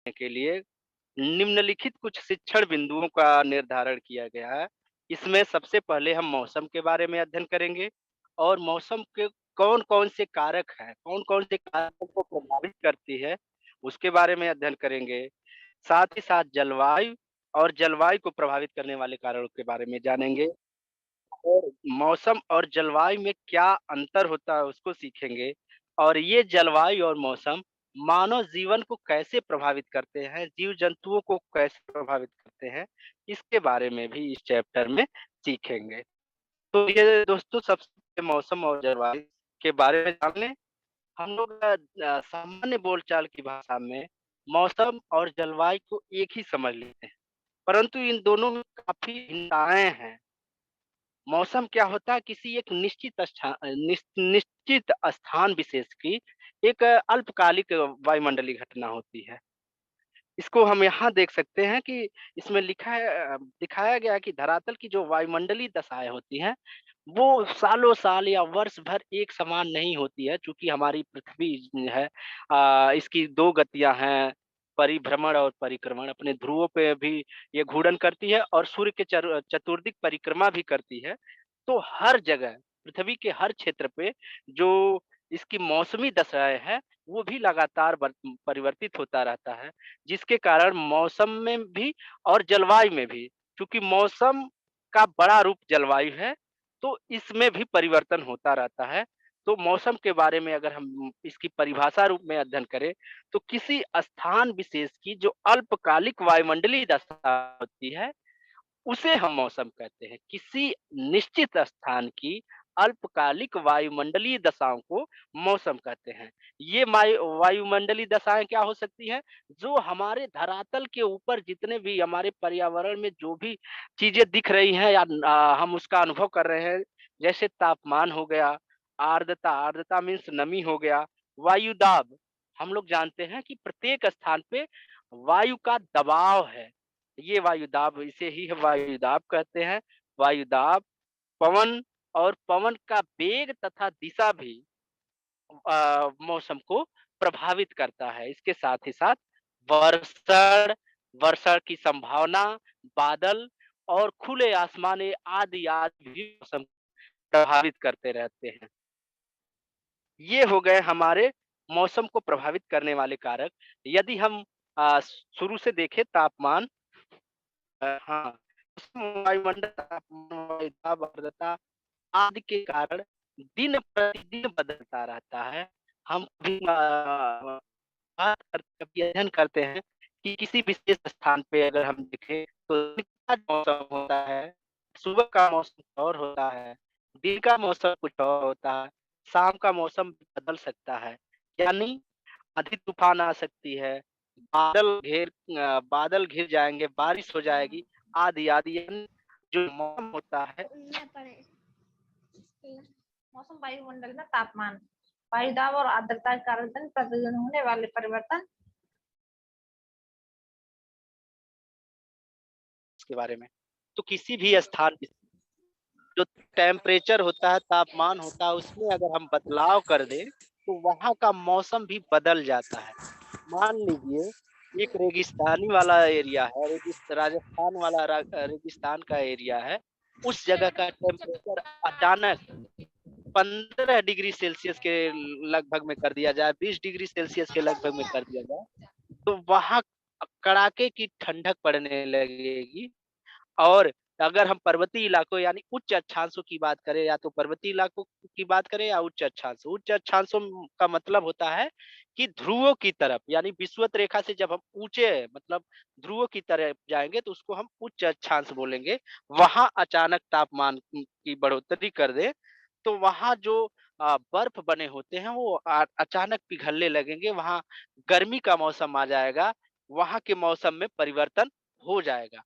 के लिए निम्नलिखित कुछ शिक्षण बिंदुओं का निर्धारण किया गया है। इसमें सबसे पहले हम मौसम के बारे में अध्ययन करेंगे और मौसम के कौन-कौन से कारक हैं, कौन-कौन से कारकों को प्रभावित करती है, उसके बारे में अध्ययन करेंगे। साथ ही साथ जलवायु और जलवायु को प्रभावित करने वाले कारणों के बारे में जानेंगे और मौसम और जलवायु में क्या अंतर होता है उसको सीखेंगे और ये जलवायु और मौसम मानव जीवन को कैसे प्रभावित करते हैं, जीव-जंतुओं को कैसे प्रभावित करते हैं, इसके बारे में भी इस चैप्टर में सीखेंगे। तो ये दोस्तों सबसे मौसम और जलवायु के बारे में जान लें। हम लोग सामान्य बोलचाल की भाषा में मौसम और जलवायु को एक ही समझ लेते हैं, परंतु इन दोनों में काफ़ी भिन्नताएँ हैं। मौसम क्या होता है किसी एक निश्चित स्थान विशेष की एक अल्पकालिक वायुमंडलीय घटना होती है। इसको हम यहाँ देख सकते हैं कि इसमें लिखा है दिखाया गया है कि धरातल की जो वायुमंडलीय दशाएँ होती हैं, वो सालों-साल या वर्ष भर एक समान नहीं होती है, चूँकि हमारी पृथ्वी है इसकी 2 गतियाँ हैं, परिभ्रमण और परिक्रमण। अपने ध्रुवों पे भी ये घूर्णन करती है और सूर्य के चतुर्दिक परिक्रमा भी करती है। तो हर जगह, पृथ्वी के हर क्षेत्र पे जो इसकी मौसमी दशाएँ हैं, वो भी लगातार परिवर्तित होता रहता है, जिसके कारण मौसम में भी और जलवायु में भी, चूँकि मौसम का बड़ा रूप जलवायु है, तो इसमें भी परिवर्तन होता रहता है। तो मौसम के बारे में अगर हम इसकी परिभाषा रूप में अध्ययन करें, तो किसी स्थान विशेष की जो अल्पकालिक वायुमंडलीय दशा होती है, उसे हम मौसम कहते हैं। किसी निश्चित स्थान की अल्पकालिक वायुमंडलीय दशाओं को मौसम कहते हैं। ये वायुमंडलीय दशाएँ क्या हो सकती हैं? जो हमारे धरातल के ऊपर जितने भी हमारे पर्यावरण में जो भी चीज़ें दिख रही हैं या हम उसका अनुभव कर रहे हैं, जैसे तापमान हो गया, आर्द्रता मीन्स नमी हो गया, वायुदाब, हम लोग जानते हैं कि प्रत्येक स्थान पे वायु का दबाव है। ये वायुदाब इसे ही हम वायुदाब कहते हैं। वायुदाब, पवन और पवन का वेग तथा दिशा भी मौसम को प्रभावित करता है। इसके साथ ही साथ वर्षण, वर्षण की संभावना, बादल और खुले आसमान आदि भी मौसम प्रभावित करते रहते हैं। ये हो गए हमारे मौसम को प्रभावित करने वाले कारक। यदि हम शुरू से देखें तापमान हाँ, उसमें वायुमंडल तापमान, वायुदाब, आर्द्रता आदि के कारण दिन-प्रतिदिन बदलता रहता है। हम भी कभी अध्ययन करते हैं कि किसी विशेष स्थान पे अगर हम देखें तो दिन का मौसम होता है, सुबह का मौसम कुछ और होता है, दिन का मौसम कुछ और होता है, शाम का मौसम बदल सकता है। यानी आंधी तूफान आ सकती है, बादल घिर जाएँगे, बारिश हो जाएगी, आदि यानी जो मौसम होता है मौसम वायुमंडल में तापमान, वायुदाब और आर्द्रता के कारण दिन प्रतिदिन होने वाले परिवर्तन। इसके बारे में। तो किसी भी स्थान पे जो टेम्परेचर होता है, तापमान होता है, उसमें अगर हम बदलाव कर दें, तो वहाँ का मौसम भी बदल जाता है। मान लीजिए एक रेगिस्तानी वाला एरिया है, राजस्थान वाला रेगिस्तान का एरिया है, उस जगह का टेम्परेचर अचानक 15 डिग्री सेल्सियस के लगभग में कर दिया जाए, 20 डिग्री सेल्सियस के लगभग में कर दिया जाए, तो वहाँ कड़ाके की ठंडक पड़ने लगेगी और अगर हम पर्वतीय इलाकों यानी उच्च अक्षांशों की बात करें या तो पर्वतीय इलाकों की बात करें या उच्च अक्षांशों का मतलब होता है कि ध्रुवों की तरफ यानी विषुवत रेखा से जब हम ऊंचे मतलब ध्रुवों की तरफ जाएंगे तो उसको हम उच्च अक्षांश बोलेंगे। वहां अचानक तापमान की बढ़ोतरी कर दे तो वहां जो बर्फ बने होते हैं वो अचानक पिघलने लगेंगे, वहां गर्मी का मौसम आ जाएगा, वहां के मौसम में परिवर्तन हो जाएगा।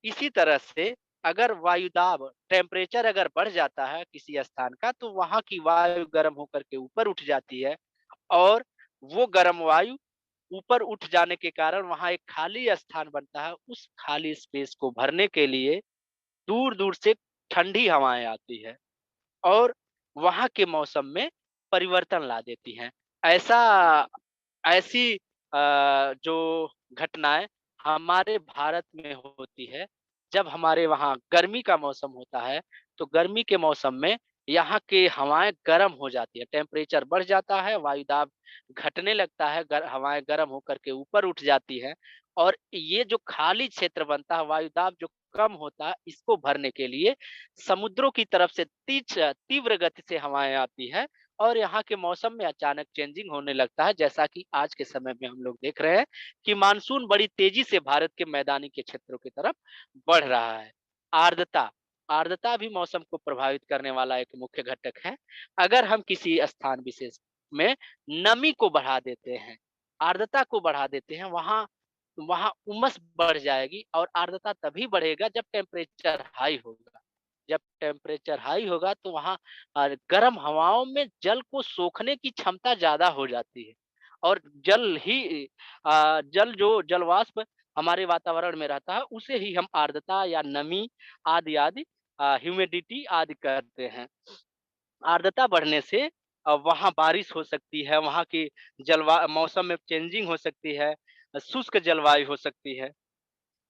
इसी तरह से अगर वायुदाब टेम्परेचर अगर बढ़ जाता है किसी स्थान का तो वहाँ की वायु गर्म होकर के ऊपर उठ जाती है और वो गर्म वायु ऊपर उठ जाने के कारण वहाँ एक खाली स्थान बनता है। उस खाली स्पेस को भरने के लिए दूर-दूर से ठंडी हवाएँ आती है और वहाँ के मौसम में परिवर्तन ला देती हैं। ऐसा ऐसी जो घटनाएँ हमारे भारत में होती है। जब हमारे वहाँ गर्मी का मौसम होता है, तो गर्मी के मौसम में यहाँ की हवाएँ गर्म हो जाती है, टेम्परेचर बढ़ जाता है, वायुदाब घटने लगता है, हवाएँ गर्म होकर के ऊपर उठ जाती हैं और ये जो खाली क्षेत्र बनता है, वायुदाब जो कम होता है, इसको भरने के लिए समुद्रों की तरफ से तीव्र गति से हवाएँ आती हैं और यहाँ के मौसम में अचानक चेंजिंग होने लगता है, जैसा कि आज के समय में हम लोग देख रहे हैं कि मानसून बड़ी तेजी से भारत के मैदानी के क्षेत्रों की तरफ बढ़ रहा है। आर्द्रता आर्द्रता भी मौसम को प्रभावित करने वाला एक मुख्य घटक है। अगर हम किसी स्थान विशेष में नमी को बढ़ा देते हैं, आर्द्रता को बढ़ा देते हैं, वहाँ वहाँ उमस बढ़ जाएगी और आर्द्रता तभी बढ़ेगा जब टेम्परेचर हाई होगा। जब टेम्परेचर हाई होगा तो वहाँ गर्म हवाओं में जल को सोखने की क्षमता ज़्यादा हो जाती है और जल जो जल वाष्प हमारे वातावरण में रहता है, उसे ही हम आर्द्रता या नमी आदि-आदि ह्यूमिडिटी आदि कहते हैं। आर्द्रता बढ़ने से वहाँ बारिश हो सकती है, वहाँ की जलवा मौसम में चेंजिंग हो सकती है, शुष्क जलवायु हो सकती है।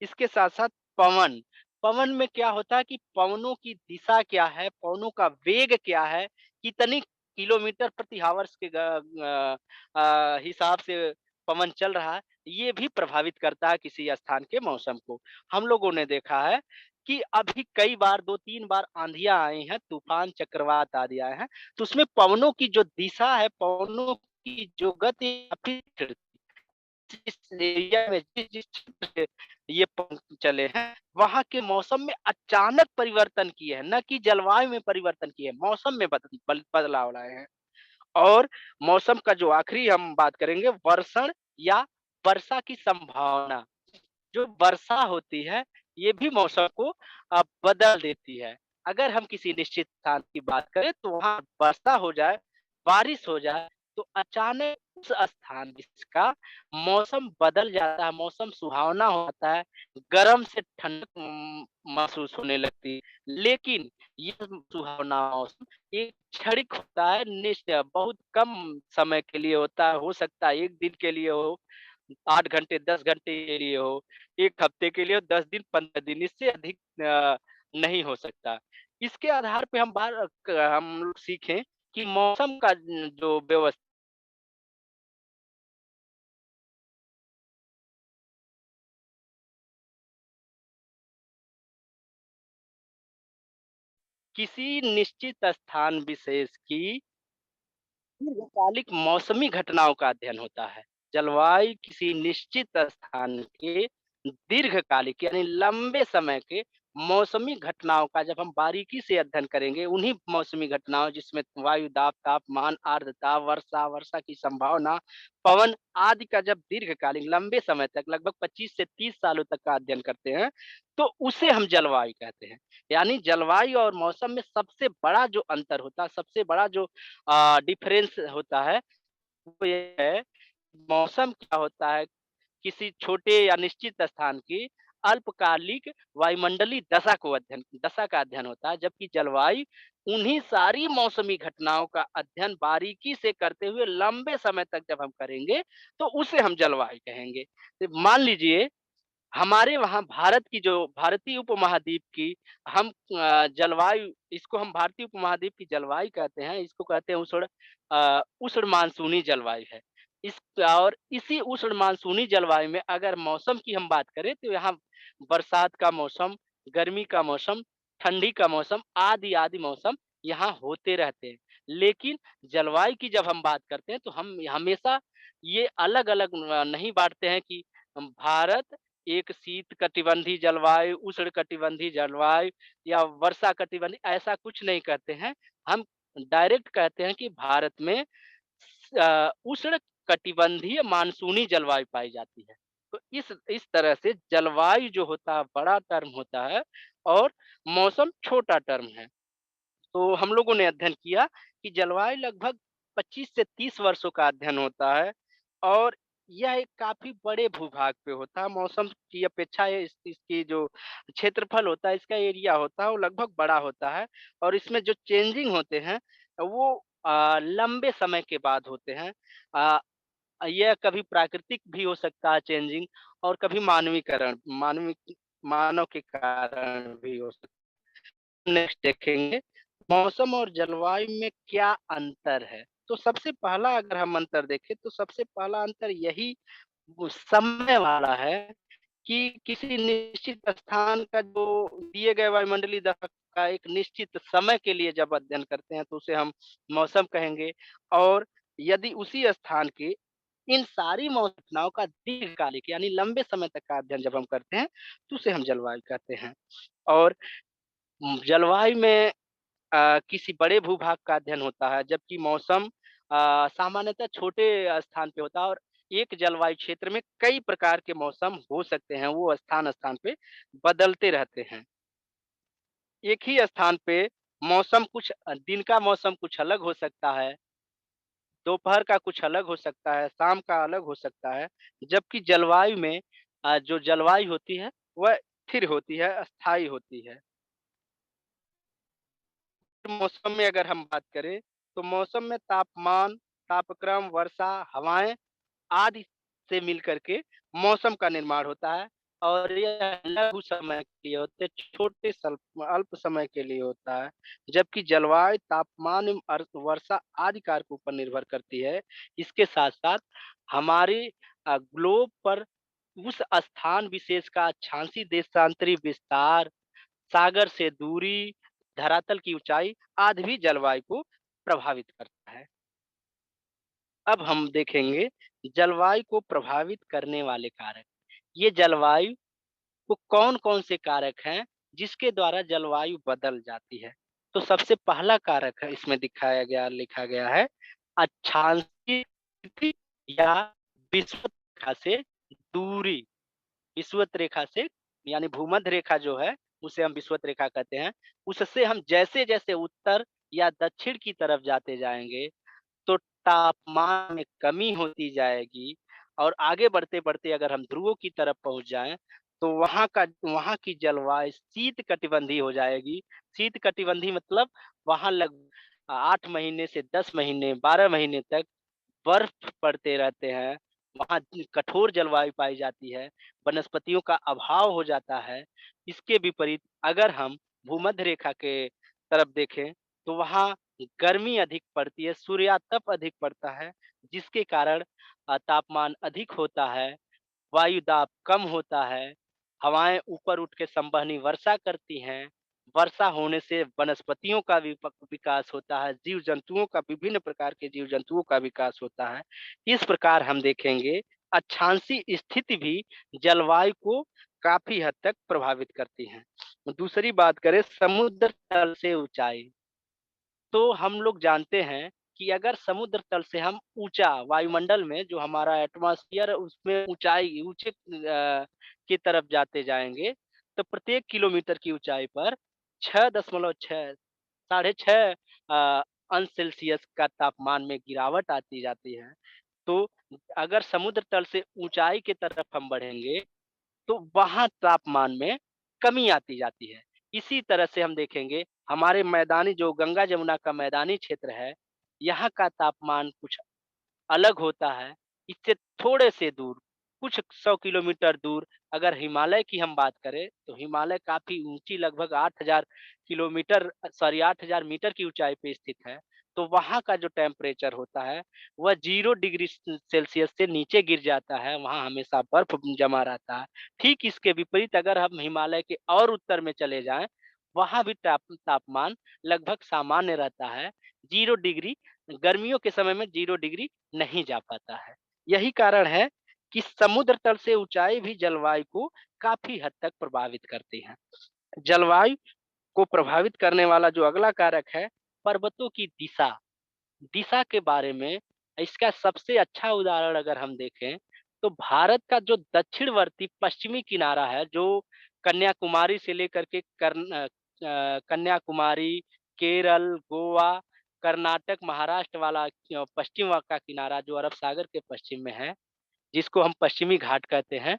इसके साथ-साथ पवन, पवन में क्या होता है कि पवनों की दिशा क्या है, पवनों का वेग क्या है, कितनी किलोमीटर प्रति हावर्स के हिसाब से पवन चल रहा है, ये भी प्रभावित करता है किसी स्थान के मौसम को। हम लोगों ने देखा है कि अभी कई बार 2-3 बार आँधियाँ आई हैं, तूफ़ान, चक्रवात आदि आए हैं, तो उसमें पवनों की जो दिशा है, पवनों की जो गति काफ़ी जिस एरिया में जिस क्षेत्र से ये पंख चले हैं, वहाँ के मौसम में अचानक परिवर्तन किए हैं, ना कि जलवायु में परिवर्तन किए हैं, मौसम में बदलाव लाए हैं। और मौसम का जो आखिरी हम बात करेंगे वर्षण या वर्षा की संभावना। जो वर्षा होती है, ये भी मौसम को बदल देती है। अगर हम किसी निश्चित स्थान की बात करें तो वहाँ वर्षा हो जाए, बारिश हो जाए, तो अचानक उस स्थान जिसका मौसम बदल जाता है, मौसम सुहावना होता है, गर्म से ठंडक महसूस होने लगती है। लेकिन ये सुहावना मौसम एक क्षणिक होता है, बहुत कम समय के लिए होता है, हो सकता है 1 दिन के लिए हो, 8 घंटे, 10 घंटे के लिए हो, 1 हफ्ते के लिए हो, 10 दिन, 15 दिन, इससे अधिक नहीं हो सकता। इसके आधार पे हम लोग सीखें कि मौसम का जो किसी निश्चित स्थान विशेष की दीर्घकालिक मौसमी घटनाओं का अध्ययन होता है। जलवायु किसी निश्चित स्थान के दीर्घकालिक यानी लंबे समय के मौसमी घटनाओं का जब हम बारीकी से अध्ययन करेंगे, उन्हीं मौसमी घटनाओं जिसमें वायु दाब, तापमान, आर्द्रता, वर्षा की संभावना, पवन आदि का जब दीर्घकालिक लंबे समय तक लगभग 25 से 30 सालों तक का अध्ययन करते हैं, तो उसे हम जलवायु कहते हैं। यानी जलवायु और मौसम में सबसे बड़ा जो अंतर होता है, सबसे बड़ा जो डिफरेंस होता है, वो ये है, मौसम क्या होता है, किसी छोटे या निश्चित स्थान की अल्पकालिक वायुमंडलीय दशा का अध्ययन होता है, जबकि जलवायु उन्हीं सारी मौसमी घटनाओं का अध्ययन बारीकी से करते हुए लंबे समय तक जब हम करेंगे, तो उसे हम जलवायु कहेंगे। तो मान लीजिए हमारे वहाँ भारतीय उपमहाद्वीप की जलवायु इसको हम भारतीय उपमहाद्वीप की जलवायु कहते हैं, इसको कहते हैं उष्ण मानसूनी जलवायु है। इस और इसी उष्ण मानसूनी जलवायु में अगर मौसम की हम बात करें तो यहाँ बरसात का मौसम, गर्मी का मौसम, ठंडी का मौसम आदि मौसम यहाँ होते रहते हैं। लेकिन जलवायु की जब हम बात करते हैं तो हम हमेशा ये अलग-अलग नहीं बाँटते हैं कि भारत एक शीतकटिबंधीय जलवायु, उष्णकटिबंधीय जलवायु या वर्षा कटिबंधीय ऐसा कुछ नहीं कहते हैं। हम डायरेक्ट कहते हैं कि भारत में उष्णकटिबंधीय मानसूनी जलवायु पाई जाती है। तो इस तरह से जलवायु जो होता है बड़ा टर्म होता है और मौसम छोटा टर्म है। तो हम लोगों ने अध्ययन किया कि जलवायु लगभग 25 से 30 वर्षों का अध्ययन होता है और यह एक काफ़ी बड़े भूभाग पे होता है। मौसम की अपेक्षा इसकी जो क्षेत्रफल होता है, इसका एरिया होता है, वो लगभग बड़ा होता है और इसमें जो चेंजिंग होते हैं, वो लंबे समय के बाद होते हैं। यह कभी प्राकृतिक भी हो सकता है चेंजिंग और कभी मानव के कारण भी हो सकता है। नेक्स्ट देखेंगे, मौसम और जलवायु में क्या अंतर है? तो सबसे पहला अगर हम अंतर देखें तो सबसे पहला अंतर यही वो समय वाला है कि किसी निश्चित स्थान का जो दिए गए वायुमंडलीय दबाव का एक निश्चित समय के लिए जब अध्ययन करते हैं तो उसे हम मौसम कहेंगे और यदि उसी स्थान के इन सारी घटनाओं का दीर्घकालिक यानी लंबे समय तक का अध्ययन जब हम करते हैं तो उसे हम जलवायु कहते हैं। और जलवायु में किसी बड़े भूभाग का अध्ययन होता है, जबकि मौसम सामान्यतः छोटे स्थान पे होता है और एक जलवायु क्षेत्र में कई प्रकार के मौसम हो सकते हैं, वो स्थान-स्थान पे बदलते रहते हैं। एक ही स्थान पे मौसम दिन का मौसम कुछ अलग हो सकता है, दोपहर का कुछ अलग हो सकता है, शाम का अलग हो सकता है, जबकि जलवायु में जो जलवायु होती है, वह स्थिर होती है, अस्थायी होती है। मौसम में अगर हम बात करें, तो मौसम में तापमान, तापक्रम, वर्षा, हवाएँ आदि से मिल कर के मौसम का निर्माण होता है और यह लघु समय के लिए होते हैं, छोटे अल्प समय के लिए होता है। जबकि जलवायु, तापमान एवं वर्षा आदि कारकों पर निर्भर करती है। इसके साथ-साथ हमारे ग्लोब पर उस स्थान विशेष का अक्षांशीय देशांतरी विस्तार, सागर से दूरी, धरातल की ऊँचाई आदि भी जलवायु को प्रभावित करता है। अब हम देखेंगे जलवायु को प्रभावित करने वाले कारक। ये जलवायु को कौन-कौन से कारक हैं जिसके द्वारा जलवायु बदल जाती है? तो सबसे पहला कारक है इसमें लिखा गया है अक्षांशीय स्थिति या विषुवत रेखा से दूरी। विषुवत रेखा से यानी भूमध्य रेखा जो है उसे हम विषुवत रेखा कहते हैं। उससे हम जैसे-जैसे उत्तर या दक्षिण की तरफ जाते जाएँगे तो तापमान में कमी होती जाएगी और आगे बढ़ते-बढ़ते अगर हम ध्रुवों की तरफ पहुँच जाएँ, तो वहाँ की जलवायु शीतकटिबंधीय हो जाएगी। शीतकटिबंधी मतलब वहाँ 8 महीने से 10 महीने, 12 महीने तक बर्फ पड़ते रहते हैं। वहाँ कठोर जलवायु पाई जाती है, वनस्पतियों का अभाव हो जाता है। इसके विपरीत अगर हम भूमध्य रेखा के तरफ देखें, तो वहाँ गर्मी अधिक पड़ती है, सूर्यातप अधिक पड़ता है, जिसके कारण तापमान अधिक होता है, वायु दाब कम होता है, हवाएँ ऊपर उठ के संवहनी वर्षा करती हैं, वर्षा होने से वनस्पतियों का विकास होता है, जीव-जंतुओं का विभिन्न प्रकार के जीव-जंतुओं का विकास होता है। इस प्रकार हम देखेंगे अक्षांशीय स्थिति भी जलवायु को काफ़ी हद तक प्रभावित करती हैं। दूसरी बात करें समुद्र तल से ऊँचाई। तो हम लोग जानते हैं कि अगर समुद्र तल से हम ऊँचा वायुमंडल में जो हमारा एटमॉस्फेयर है उसमें ऊँचे की तरफ जाते जाएँगे, तो प्रत्येक किलोमीटर की ऊँचाई पर 6.6 साढ़े 6 अंश सेल्सियस का तापमान में गिरावट आती जाती है। तो अगर समुद्र तल से ऊँचाई की तरफ हम बढ़ेंगे तो वहाँ तापमान में कमी आती जाती है। इसी तरह से हम देखेंगे हमारे मैदानी जो गंगा-जमुना का मैदानी क्षेत्र है, यहाँ का तापमान कुछ अलग होता है। इससे थोड़े से दूर, कुछ 100 किलोमीटर दूर अगर हिमालय की हम बात करें, तो हिमालय काफ़ी ऊँची लगभग 8,000 मीटर की ऊँचाई पे स्थित है। तो वहाँ का जो टेम्परेचर होता है, वह 0 डिग्री सेल्सियस से नीचे गिर जाता है, वहाँ हमेशा बर्फ जमा रहता है। ठीक इसके विपरीत अगर हम हिमालय के और उत्तर में चले जाएँ, वहाँ भी तापमान लगभग सामान्य रहता है, 0 डिग्री गर्मियों के समय में 0 डिग्री नहीं जा पाता है। यही कारण है कि समुद्र तल से ऊँचाई भी जलवायु को काफ़ी हद तक प्रभावित करती है। जलवायु को प्रभावित करने वाला जो अगला कारक है, पर्वतों की दिशा। दिशा के बारे में इसका सबसे अच्छा उदाहरण अगर हम देखें, तो भारत का जो दक्षिणवर्ती पश्चिमी किनारा है, जो कन्याकुमारी से लेकर के कन्याकुमारी, केरल, गोवा, कर्नाटक, महाराष्ट्र वाला पश्चिम का किनारा जो अरब सागर के पश्चिम में है, जिसको हम पश्चिमी घाट कहते हैं,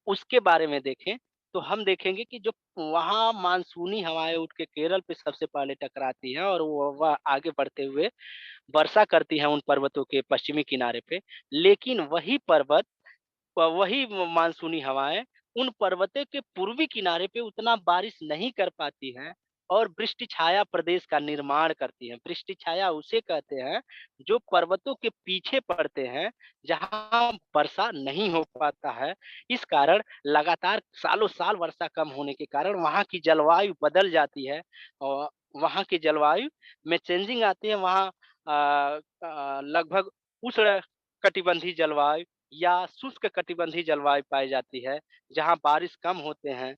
उसके बारे में देखें, तो हम देखेंगे कि जो वहाँ मानसूनी हवाएँ उठ के केरल पे सबसे पहले टकराती हैं और वो वह आगे बढ़ते हुए वर्षा करती हैं उन पर्वतों के पश्चिमी किनारे पे। लेकिन वही पर्वत वही मानसूनी हवाएँ उन पर्वतों के पूर्वी किनारे पे उतना बारिश नहीं कर पाती हैं और वृष्टि छाया प्रदेश का निर्माण करती हैं। वृष्टि छाया उसे कहते हैं जो पर्वतों के पीछे पड़ते हैं, जहाँ वर्षा नहीं हो पाता है। इस कारण लगातार सालों-साल वर्षा कम होने के कारण वहाँ की जलवायु बदल जाती है और वहाँ की जलवायु में चेंजिंग आती है। वहाँ लगभग उष्ण कटिबंधीय जलवायु या शुष्क कटिबंधीय जलवायु पाई जाती है, जहाँ बारिश कम होते हैं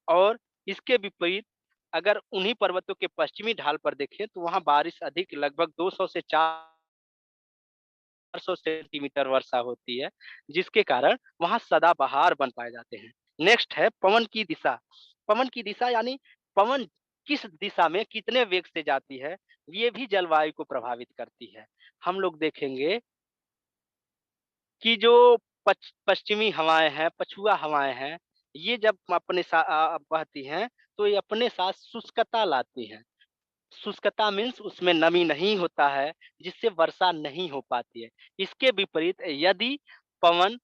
और इसके विपरीत अगर उन्हीं पर्वतों के पश्चिमी ढाल पर देखें, तो वहाँ बारिश अधिक लगभग 200 से 400 सेंटीमीटर वर्षा होती है, जिसके कारण वहाँ सदाबहार वन पाए जाते हैं। नेक्स्ट है पवन की दिशा। पवन की दिशा यानी पवन किस दिशा में कितने वेग से जाती है, ये भी जलवायु को प्रभावित करती है। हम लोग देखेंगे कि जो पश्चिमी हवाएँ हैं, पछुआ हवाएँ हैं, ये जब अपने बहती हैं, तो ये अपने साथ शुष्कता लाती हैं। शुष्कता मीन्स उसमें नमी नहीं होता है, जिससे वर्षा नहीं हो पाती है। इसके विपरीत यदि पवन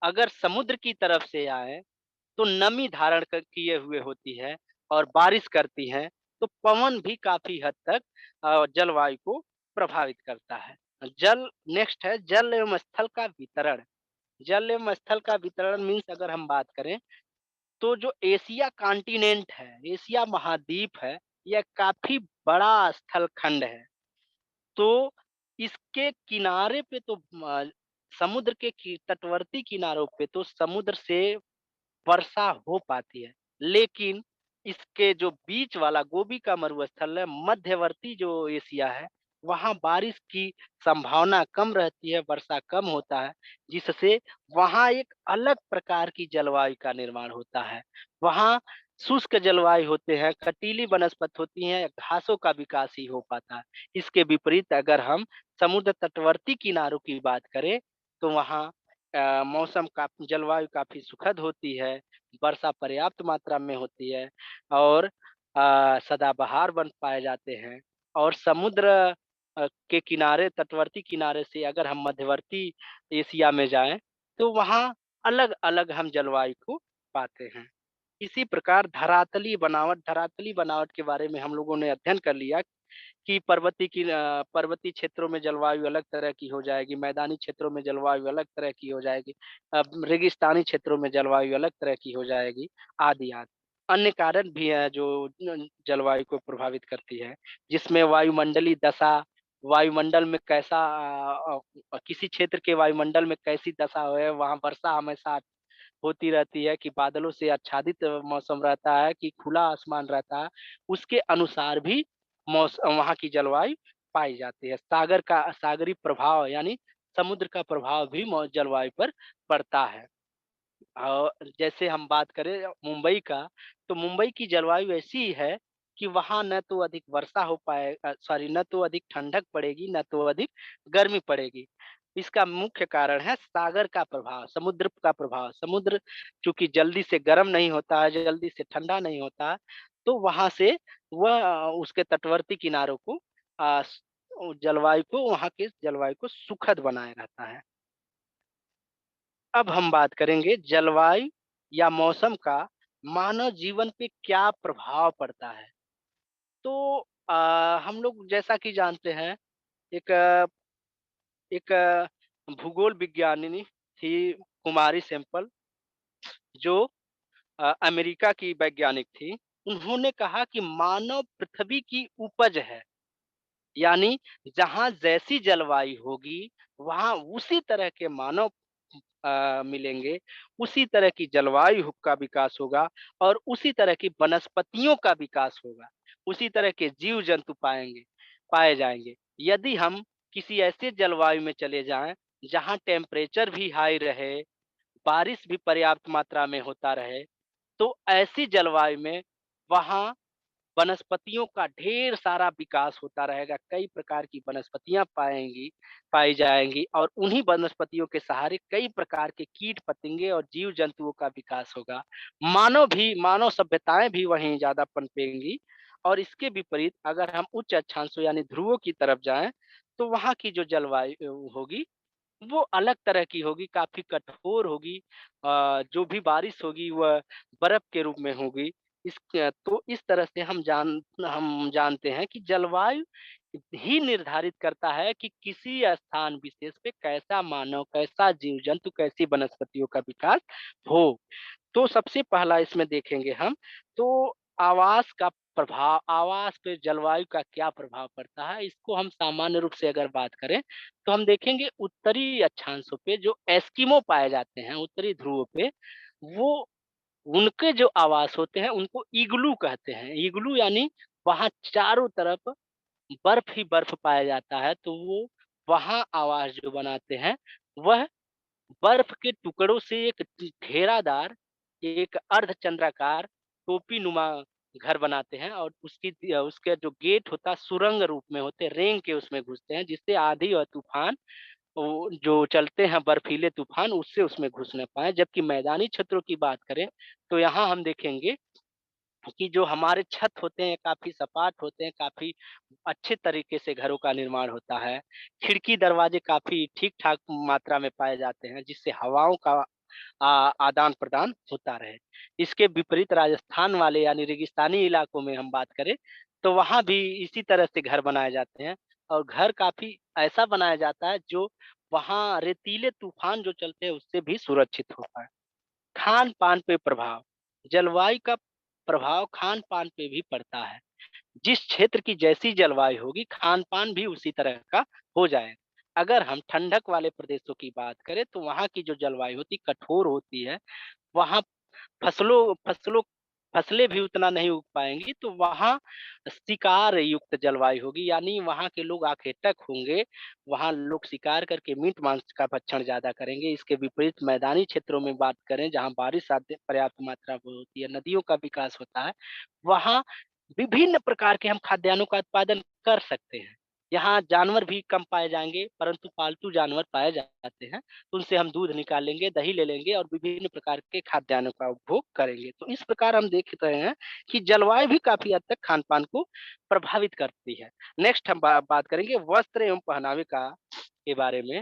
अगर समुद्र की तरफ से आए, तो नमी धारण किए हुए होती है और बारिश करती हैं, तो पवन भी काफ़ी हद तक जलवायु को प्रभावित करता है। जल नेक्स्ट है जल एवं स्थल का वितरण। जल एवं स्थल का वितरण मीन्स अगर हम बात करें, तो जो एशिया कॉन्टिनेंट है, एशिया महाद्वीप है, यह काफ़ी बड़ा स्थल खंड है। तो इसके किनारे पे तो समुद्र के तटवर्ती किनारों पे तो समुद्र से वर्षा हो पाती है। लेकिन इसके जो बीच वाला गोबी का मरुस्थल है, मध्यवर्ती जो एशिया है, वहाँ बारिश की संभावना कम रहती है, वर्षा कम होता है, जिससे वहाँ एक अलग प्रकार की जलवायु का निर्माण होता है। वहाँ शुष्क जलवायु होते हैं, कटीली वनस्पति होती हैं, घासों का विकास ही हो पाता है। इसके विपरीत अगर हम समुद्र तटवर्ती किनारों की बात करें, तो वहाँ मौसम का जलवायु काफ़ी सुखद होती है, वर्षा पर्याप्त मात्रा में होती है और सदाबहार वन पाए जाते हैं और समुद्र के किनारे तटवर्ती किनारे से अगर हम मध्यवर्ती एशिया में जाएँ, तो वहाँ अलग-अलग हम जलवायु को पाते हैं। इसी प्रकार धरातली बनावट के बारे में हम लोगों ने अध्ययन कर लिया कि पर्वतीय क्षेत्रों में जलवायु अलग तरह की हो जाएगी, मैदानी क्षेत्रों में जलवायु अलग तरह की हो जाएगी, रेगिस्तानी क्षेत्रों में जलवायु अलग तरह की हो जाएगी, आदि। अन्य कारण भी हैं जो जलवायु को प्रभावित करती है, जिसमें वायुमंडलीय दशा, वायुमंडल में कैसा किसी क्षेत्र के वायुमंडल में कैसी दशा है, वहाँ वर्षा हमेशा होती रहती है कि बादलों से आच्छादित मौसम रहता है कि खुला आसमान रहता है, उसके अनुसार भी वहाँ की जलवायु पाई जाती है। सागरी प्रभाव यानी समुद्र का प्रभाव भी जलवायु पर पड़ता है। जैसे हम बात करें मुंबई का, तो मुंबई की जलवायु ऐसी है कि वहाँ न तो अधिक वर्षा हो सॉरी न तो अधिक ठंडक पड़ेगी, न तो अधिक गर्मी पड़ेगी। इसका मुख्य कारण है सागर का प्रभाव, समुद्र का प्रभाव। समुद्र चूँकि जल्दी से गर्म नहीं होता है, जल्दी से ठंडा नहीं होता, तो वहाँ से वह उसके तटवर्ती किनारों को अ, स जलवायु को वहाँ के जलवायु को सुखद बनाए रहता है। अब हम बात करेंगे जलवायु या मौसम का मानव जीवन पे क्या प्रभाव पड़ता है। तो अ, हम लोग जैसा कि जानते हैं एक एक भूगोल विज्ञानिनी थी कुमारी सेम्पल जो अमेरिका की वैज्ञानिक थी। उन्होंने कहा कि मानव पृथ्वी की उपज है। यानी जहाँ जैसी जलवायु होगी, वहाँ उसी तरह के मानव मिलेंगे, उसी तरह की जलवायु का विकास होगा और उसी तरह की वनस्पतियों का विकास होगा, उसी तरह के जीव-जंतु पाए जाएँगे। यदि हम किसी ऐसे जलवायु में चले जाएँ, जहाँ टेम्परेचर भी हाई रहे, बारिश भी पर्याप्त मात्रा में होता रहे, तो ऐसी जलवायु में वहाँ वनस्पतियों का ढेर सारा विकास होता रहेगा, कई प्रकार की वनस्पतियाँ पाई जाएँगी और उन्हीं वनस्पतियों के सहारे कई प्रकार के कीट-पतंगे और जीव-जंतुओं का विकास होगा। मानव सभ्यताएँ भी वहीं ज़्यादा पनपेंगी और इसके विपरीत अगर हम उच्च अक्षांशों यानी ध्रुवों की तरफ जाएँ, तो वहाँ की जो जलवायु होगी वो अलग तरह की होगी, काफ़ी कठोर होगी। जो भी बारिश होगी वह बर्फ़ के रूप में होगी। तो इस तरह से हम जानते हैं कि जलवायु ही निर्धारित करता है कि किसी स्थान विशेष पे कैसा मानव, कैसा जीव-जंतु, कैसी वनस्पतियों का विकास हो। तो सबसे पहला इसमें देखेंगे हम, तो आवास पे जलवायु का क्या प्रभाव पड़ता है, इसको हम सामान्य रूप से अगर बात करें, तो हम देखेंगे उत्तरी अक्षांशों पे जो एस्किमो पाए जाते हैं, उत्तरी ध्रुव पे, वो उनके जो आवास होते हैं, उनको इग्लू कहते हैं। इग्लू यानी वहाँ चारों तरफ बर्फ ही बर्फ पाया जाता है, तो वो वहाँ आवास जो बनाते हैं, वह बर्फ के टुकड़ों से एक घेरादार, एक अर्धचंद्राकार टोपी-नुमा घर बनाते हैं और उसके जो गेट होता है सुरंग रूप में होते हैं, रेंग के उसमें घुसते हैं जिससे आँधी और तूफान वो जो चलते हैं बर्फीले तूफान उससे उसमें घुस ना पाएँ। जबकि मैदानी क्षेत्रों की बात करें, तो यहाँ हम देखेंगे कि जो हमारे छत होते हैं काफ़ी सपाट होते हैं, काफ़ी अच्छे तरीके से घरों का निर्माण होता है। खिड़की दरवाजे काफ़ी ठीक-ठाक मात्रा में पाए जाते हैं जिससे हवाओं का आदान-प्रदान होता रहे। इसके विपरीत राजस्थान वाले यानी रेगिस्तानी इलाकों में हम बात करें, तो वहाँ भी इसी तरह से घर बनाए जाते हैं और घर काफ़ी ऐसा बनाया जाता है जो वहाँ रेतीले तूफ़ान जो चलते हैं उससे भी सुरक्षित हो पाए। खान-पान पे प्रभाव, जलवायु का प्रभाव खान-पान पे भी पड़ता है। जिस क्षेत्र की जैसी जलवायु होगी, खान-पान भी उसी तरह का हो जाएगा। अगर हम ठंडक वाले प्रदेशों की बात करें, तो वहाँ की जो जलवायु होती है, कठोर होती है। वहाँ फसलों फसलों फसलें भी उतना नहीं उग पाएँगी, तो वहाँ शिकार युक्त जलवायु होगी, यानी वहाँ के लोग आखेटक होंगे, वहाँ लोग शिकार करके मीट-मांस का भक्षण ज़्यादा करेंगे। इसके विपरीत मैदानी क्षेत्रों में बात करें, जहाँ बारिश आते पर्याप्त मात्रा में होती है, नदियों का विकास होता है, वहाँ विभिन्न प्रकार के हम खाद्यान्नों का उत्पादन कर सकते हैं। यहाँ जानवर भी कम पाए जाएँगे, परंतु पालतू जानवर पाए जाते हैं। उनसे हम दूध निकालेंगे, दही ले लेंगे और विभिन्न प्रकार के खाद्यान्नों का उपभोग करेंगे। तो इस प्रकार हम देख रहे हैं कि जलवायु भी काफ़ी हद तक खान-पान को प्रभावित करती है। नेक्स्ट हम बात करेंगे वस्त्र एवं पहनावे के बारे में।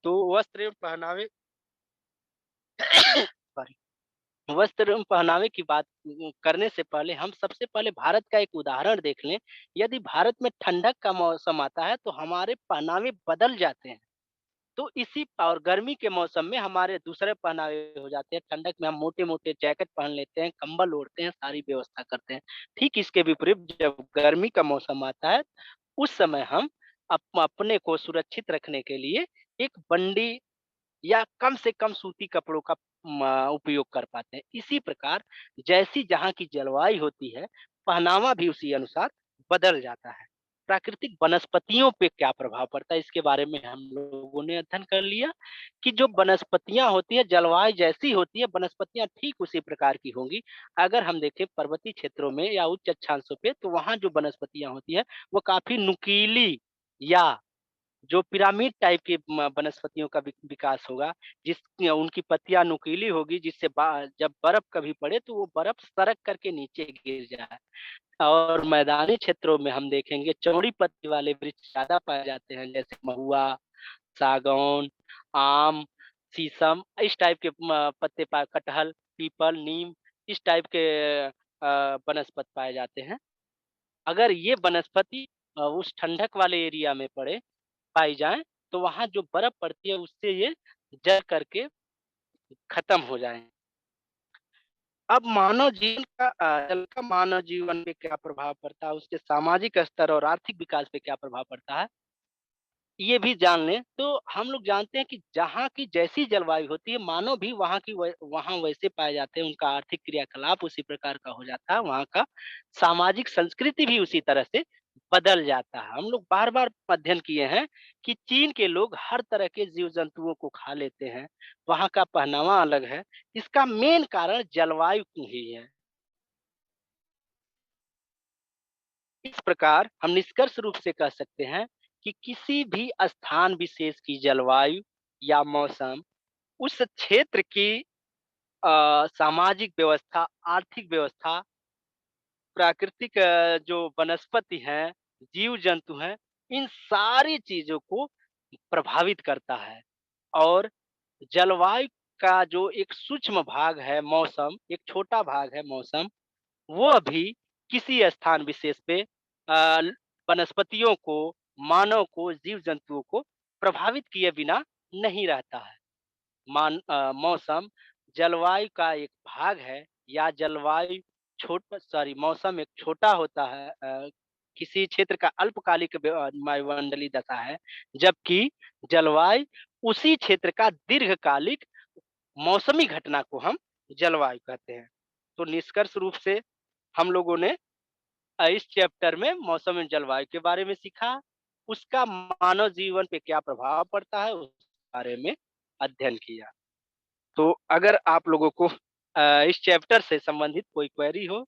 तो वस्त्र एवं पहनावे सॉरी वस्त्र एवं पहनावे की बात करने से पहले हम सबसे पहले भारत का एक उदाहरण देख लें। यदि भारत में ठंडक का मौसम आता है, तो हमारे पहनावे बदल जाते हैं। तो इसी और गर्मी के मौसम में हमारे दूसरे पहनावे हो जाते हैं। ठंडक में हम मोटे-मोटे जैकेट पहन लेते हैं, कंबल ओढ़ते हैं, सारी व्यवस्था करते हैं। ठीक इसके विपरीत जब गर्मी का मौसम आता है, उस समय हम अपने को सुरक्षित रखने के लिए एक बंडी या कम से कम सूती कपड़ों का उपयोग कर पाते हैं। इसी प्रकार जैसी जहाँ की जलवायु होती है, पहनावा भी उसी अनुसार बदल जाता है। प्राकृतिक वनस्पतियों पे क्या प्रभाव पड़ता है, इसके बारे में हम लोगों ने अध्ययन कर लिया कि जो वनस्पतियाँ होती हैं, जलवायु जैसी होती है, वनस्पतियाँ ठीक उसी प्रकार की होंगी। अगर हम देखें पर्वतीय क्षेत्रों में या उच्च अक्षांशों पे, तो वहाँ जो वनस्पतियाँ होती हैं, वो काफ़ी नुकीली या जो पिरामिड टाइप की वनस्पतियों का विकास होगा, उनकी पत्तियाँ नुकीली होगी जिससे जब बर्फ कभी पड़े तो वो बर्फ सरक करके नीचे गिर जाए। और मैदानी क्षेत्रों में हम देखेंगे चौड़ी पत्ती वाले वृक्ष ज़्यादा पाए जाते हैं जैसे महुआ, सागौन, आम, शीशम इस टाइप के पत्ते कटहल, पीपल, नीम इस टाइप के वनस्पति पाए जाते हैं। अगर ये वनस्पति उस ठंडक वाले एरिया में पाई जाएँ, तो वहाँ जो बर्फ़ पड़ती है उससे ये जल करके खत्म हो जाएँ। अब जल का मानव जीवन पे क्या प्रभाव पड़ता है, उसके सामाजिक स्तर और आर्थिक विकास पे क्या प्रभाव पड़ता है, ये भी जान लें। तो हम लोग जानते हैं कि जहाँ की जैसी जलवायु होती है, मानव भी वहाँ वैसे पाए जाते हैं, उनका आर्थिक क्रियाकलाप उसी प्रकार का हो जाता है, वहाँ का सामाजिक संस्कृति भी उसी तरह से बदल जाता है। हम लोग बार-बार अध्ययन किए हैं कि चीन के लोग हर तरह के जीव-जंतुओं को खा लेते हैं, वहाँ का पहनावा अलग है। इसका मेन कारण जलवायु ही है। इस प्रकार हम निष्कर्ष रूप से कह सकते हैं कि किसी भी स्थान विशेष की जलवायु या मौसम उस क्षेत्र की सामाजिक व्यवस्था, आर्थिक व्यवस्था, प्राकृतिक जो वनस्पति हैं, जीव-जंतु हैं, इन सारी चीज़ों को प्रभावित करता है। और जलवायु का जो एक सूक्ष्म भाग है मौसम, एक छोटा भाग है मौसम, वो अभी किसी स्थान विशेष पे ल वनस्पतियों को, मानव को, जीव-जंतुओं को प्रभावित किए बिना नहीं रहता है। मौसम जलवायु का एक भाग है या जलवायु मौसम एक छोटा होता है, किसी क्षेत्र का अल्पकालिक वायुमंडलीय दशा है, जबकि जलवायु उसी क्षेत्र का दीर्घकालिक मौसमी घटना को हम जलवायु कहते हैं। तो निष्कर्ष रूप से हम लोगों ने इस चैप्टर में मौसम एवं जलवायु के बारे में सीखा, उसका मानव जीवन पे क्या प्रभाव पड़ता है, उस बारे में अध्ययन किया। तो अगर आप लोगों को इस चैप्टर से संबंधित कोई क्वेरी हो,